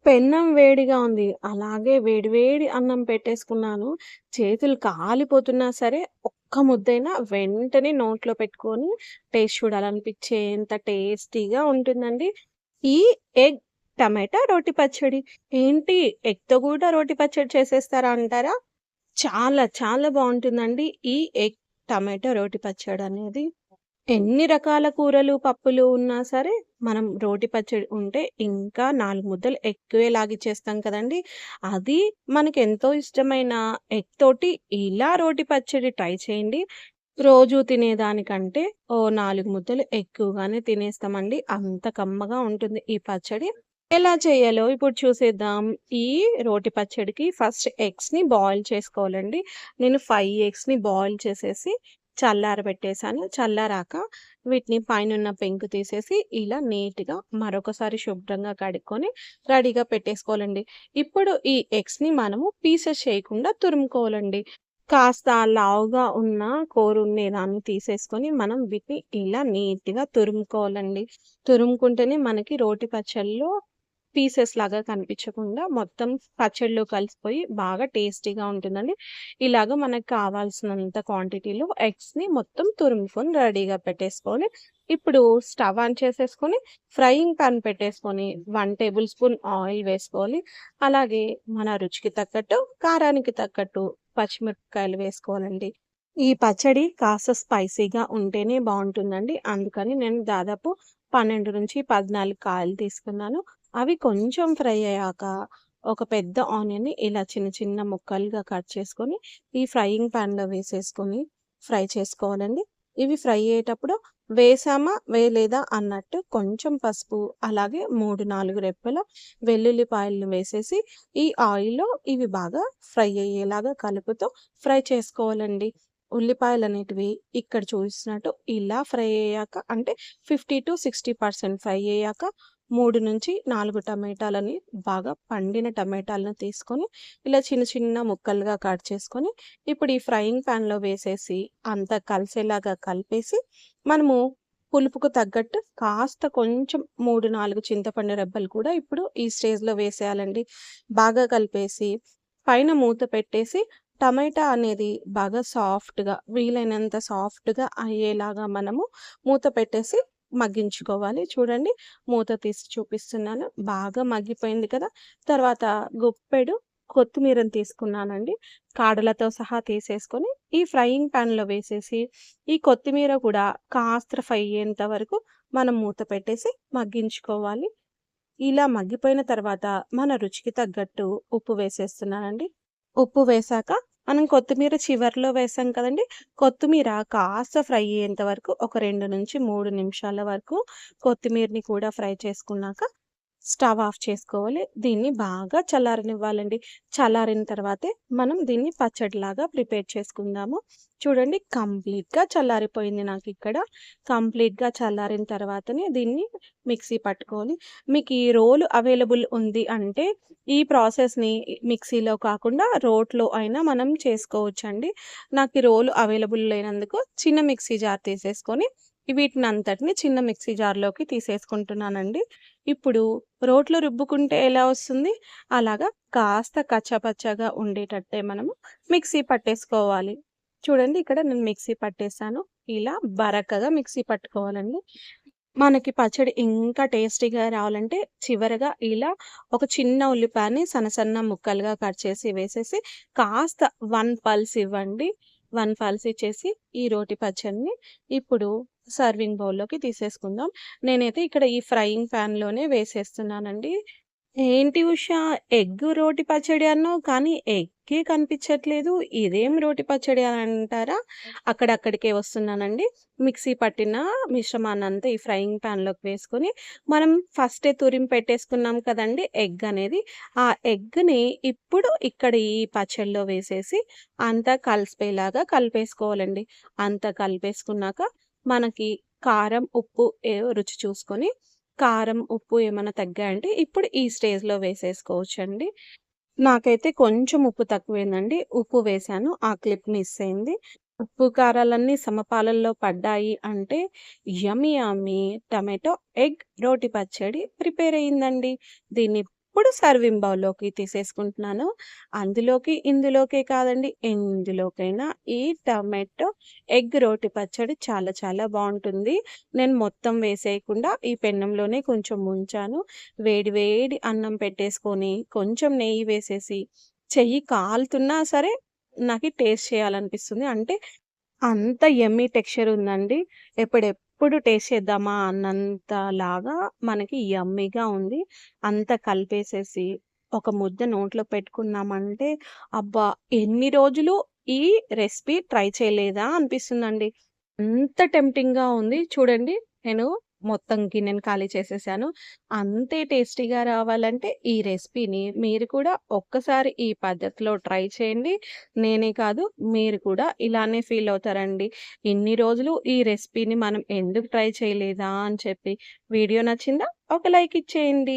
పెన్నం వేడిగా ఉంది. అలాగే వేడి వేడి అన్నం పెట్టేసుకున్నాను. చేతులు కాలిపోతున్నా సరే, ఒక్క ముద్దైనా వెంటనే నోట్లో పెట్టుకొని టేస్ట్ చూడాలనిపిచ్చేంత టేస్టీగా ఉంటుందండి. ఈ ఎగ్ టమాటా రోటి పచ్చడి. ఏంటి ఎగ్‌తో గూడా రోటి పచ్చడి చేసేస్తారా అంటారా? చాలా చాలా బావుంటుందండి ఈ ఎగ్ టమాటో రోటి పచ్చడనేది. ఎన్ని రకాల కూరలు, పప్పులు ఉన్నా సరే, మనం రోటి పచ్చడి ఉంటే ఇంకా 4 ముద్దలు ఎక్కువే లాగిచ్చేస్తాం కదండీ! అది మనకెంతో ఇష్టమైన ఎగ్ తోటి ఇలా రోటి పచ్చడి ట్రై చేయండి. రోజు తినేదానికంటే ఓ 4 ముద్దలు ఎక్కువగానే తినేస్తామండి. అంత కమ్మగా ఉంటుంది ఈ పచ్చడి. ఎలా చేయాలో ఇప్పుడు చూసేద్దాం. ఈ రోటి పచ్చడికి ఫస్ట్ ఎగ్స్‌ని బాయిల్ చేసుకోవాలండి. నేను 5 ఎగ్స్‌ని బాయిల్ చేసేసి చల్లారబెట్టేసాను. చల్లారాక వీటిని పైనున్న పెంకు తీసేసి ఇలా నీట్‌గా మరొకసారి శుభ్రంగా కడుక్కొని రెడీగా పెట్టేసుకోవాలండి. ఇప్పుడు ఈ ఎగ్స్‌ని మనము పీసెస్ చేయకుండా తురుముకోవాలండి. కాస్త లావుగా ఉన్న కోరుండేదాన్ని తీసేసుకొని మనం వీటిని ఇలా నీట్‌గా తురుముకోవాలండి. తురుముకుంటేనే మనకి రోటి పచ్చడిలో పీసెస్ లాగా కనిపించకుండా మొత్తం పచ్చడిలో కలిసిపోయి బాగా టేస్టీగా ఉంటుందండి. ఇలాగ మనకు కావాల్సినంత క్వాంటిటీలో ఎగ్స్‌ని మొత్తం తురుముకొని రెడీగా పెట్టేసుకోవాలి. ఇప్పుడు స్టవ్ ఆన్ చేసేసుకొని ఫ్రైయింగ్ పాన్ పెట్టేసుకొని 1 టేబుల్ స్పూన్ ఆయిల్ వేసుకోవాలి. అలాగే మన రుచికి తగ్గట్టు, కారానికి తగ్గట్టు పచ్చిమిరపకాయలు వేసుకోవాలండి. ఈ పచ్చడి కాస్త స్పైసీగా ఉంటేనే బావుంటుందండి. అందుకని నేను దాదాపు 12-14 కాయలు తీసుకున్నాను. అవి కొంచెం ఫ్రై అయ్యాక ఒక పెద్ద ఆనియన్‌ని ఇలా చిన్న చిన్న ముక్కలుగా కట్ చేసుకొని, ఈ ఫ్రైయింగ్ పాన్‌లో వేసేసుకొని ఫ్రై చేసుకోవాలండి. ఇవి ఫ్రై అయ్యేటప్పుడు వేసామా, వేయలేదా అన్నట్టు కొంచెం పసుపు, అలాగే 3, 4 రెబ్బల వెల్లుల్లిపాయలను వేసేసి, ఈ ఆయిల్‌లో ఇవి బాగా ఫ్రై అయ్యేలాగా కలుపుతూ ఫ్రై చేసుకోవాలండి. ఉల్లిపాయలనేటివి ఇక్కడ చూసినట్టు ఇలా ఫ్రై అయ్యాక అంటే 50-60% ఫ్రై అయ్యాక 3-4 టమాటాలని బాగా పండిన టమాటాలను తీసుకొని, ఇలా చిన్న చిన్న ముక్కలుగా కట్ చేసుకొని, ఇప్పుడు ఈ ఫ్రైయింగ్ పాన్‌లో వేసేసి అంతా కలిసేలాగా కలిపేసి, మనము పులుపుకు తగ్గట్టు కాస్త కొంచెం 3, 4 చింతపండు రెబ్బలు కూడా ఇప్పుడు ఈ స్టేజ్‌లో వేసేయాలండి. బాగా కలిపేసి పైన మూత పెట్టేసి టమాటా అనేది బాగా సాఫ్ట్‌గా వీలైనంత సాఫ్ట్‌గా అయ్యేలాగా మనము మూత పెట్టేసి మగ్గించుకోవాలి. చూడండి మూత తీసి చూపిస్తున్నాను. బాగా మగ్గిపోయింది కదా! తర్వాత గుప్పెడు కొత్తిమీరని తీసుకున్నానండి. కాడలతో సహా తీసేసుకొని, ఈ ఫ్రైయింగ్ పాన్‌లో వేసేసి, ఈ కొత్తిమీర కూడా కాస్త ఫ్రై అయ్యేంత వరకు మనం మూత పెట్టేసి మగ్గించుకోవాలి. ఇలా మగ్గిపోయిన తర్వాత మన రుచికి తగ్గట్టు ఉప్పు వేసేస్తున్నానండి. ఉప్పు వేశాక మనం కొత్తిమీర చివర్లో వేసాం కదండీ! కొత్తిమీర కాస్త ఫ్రై అయ్యేంత వరకు ఒక 2-3 నిమిషాల వరకు కొత్తిమీరని కూడా ఫ్రై చేసుకున్నాక స్టవ్ ఆఫ్ చేసుకోవాలి. దీన్ని బాగా చల్లారనివ్వాలండి. చల్లారిన తర్వాతే మనం దీన్ని పచ్చడిలాగా ప్రిపేర్ చేసుకుందాము. చూడండి కంప్లీట్‌గా చల్లారిపోయింది నాకిక్కడ. కంప్లీట్‌గా చల్లారిన తర్వాతనే దీన్ని మిక్సీ పట్టుకోవాలి. మీకు ఈ రోలు అవైలబుల్ ఉంది అంటే, ఈ ప్రాసెస్‌ని మిక్సీలో కాకుండా రోట్లో అయినా మనం చేసుకోవచ్చండి. నాకు ఈ రోలు అవైలబుల్ లేనందుకు చిన్న మిక్సీ జార్ తీసేసుకొని, వీటినంతటిని చిన్న మిక్సీ జార్‌లోకి తీసేసుకుంటున్నానండి. ఇప్పుడు రోట్లో రుబ్బుకుంటే ఎలా వస్తుంది? అలాగా కాస్త కచ్చాపచ్చాగా ఉండేటట్టే మనము మిక్సీ పట్టేసుకోవాలి. చూడండి ఇక్కడ నేను మిక్సీ పట్టేసాను. ఇలా బరకగా మిక్సీ పట్టుకోవాలండి. మనకి పచ్చడి ఇంకా టేస్టీగా రావాలంటే చివరగా ఇలా ఒక చిన్న ఉల్లిపాయని సన్న సన్న ముక్కలుగా కట్ చేసి వేసేసి కాస్త 1 పల్స్ ఇవ్వండి. 1 పల్స్ ఇచ్చేసి ఈ రోటి పచ్చడిని ఇప్పుడు సర్వింగ్ బౌల్‌లోకి తీసేసుకుందాం. నేనైతే ఇక్కడ ఈ ఫ్రైయింగ్ పాన్‌లోనే వేసేస్తున్నానండి. ఏంటి ఉషా ఎగ్ రోటి పచ్చడి అన్నావు కానీ ఎగ్గే కనిపించట్లేదు. ఇదేం రోటి పచ్చడి అని అంటారా? అక్కడికే వస్తున్నానండి. మిక్సీ పట్టిన మిశ్రమాన్నంతా ఈ ఫ్రైయింగ్ పాన్‌లోకి వేసుకొని, మనం ఫస్టే తురిమి పెట్టేసుకున్నాం కదండీ ఎగ్ అనేది. ఆ ఎగ్‌ని ఇప్పుడు ఇక్కడ ఈ పచ్చడిలో వేసేసి అంతా కలిసిపోయేలాగా కలిపేసుకోవాలండి. అంతా కలిపేసుకున్నాక మనకి కారం, ఉప్పు రుచి చూసుకొని కారం, ఉప్పు ఏమన్నా తగ్గాయంటే ఇప్పుడు ఈ స్టేజ్‌లో వేసేసుకోవచ్చండి. నాకైతే కొంచెం ఉప్పు తక్కువైందండి. ఉప్పు వేశాను. ఆ క్లిప్ మిస్ అయింది. ఉప్పు, కారాలన్నీ సమపాలల్లో పడ్డాయి అంటే యమ్మీ యమ్మీ టమాటో ఎగ్ రోటి పచ్చడి ప్రిపేర్ అయిందండి. దీన్ని ఇప్పుడు సర్వింగ్ బౌల్‌లోకి తీసేసుకుంటున్నాను. అందులోకి ఇందులోకే కాదండి, ఎందులోకైనా ఈ టమాటో ఎగ్ రోటి పచ్చడి చాలా చాలా బావుంటుంది. నేను మొత్తం వేసేయకుండా ఈ పెన్నంలోనే కొంచెం ముంచాను. వేడి వేడి అన్నం పెట్టేసుకొని, కొంచెం నెయ్యి వేసేసి, చెయ్యి కాలుతున్నా సరే నాకి టేస్ట్ చేయాలనిపిస్తుంది. అంటే అంత యమ్మీ టెక్స్చర్ ఉందండి. ఎప్పుడెప్పుడు టేస్ట్ చేద్దామా అన్నంతలాగా మనకి యమ్మీగా ఉంది. అంతా కలిపేసేసి ఒక ముద్ద నోట్లో పెట్టుకున్నామంటే, అబ్బా! ఎన్ని రోజులు ఈ రెసిపీ ట్రై చేయలేదా అనిపిస్తుందండి. అంత టెంప్టింగ్‌గా ఉంది. చూడండి, నేను మొత్తం గిన్నెని ఖాళీ చేసేసాను. అంతే టేస్టీగా రావాలంటే ఈ రెసిపీని మీరు కూడా ఒక్కసారి ఈ పద్ధతిలో ట్రై చేయండి. నేనే కాదు, మీరు కూడా ఇలానే ఫీల్ అవుతారండి. ఇన్ని రోజులు ఈ రెసిపీని మనం ఎందుకు ట్రై చేయలేదా అని చెప్పి. వీడియో నచ్చిందా? ఒక లైక్ ఇచ్చేయండి.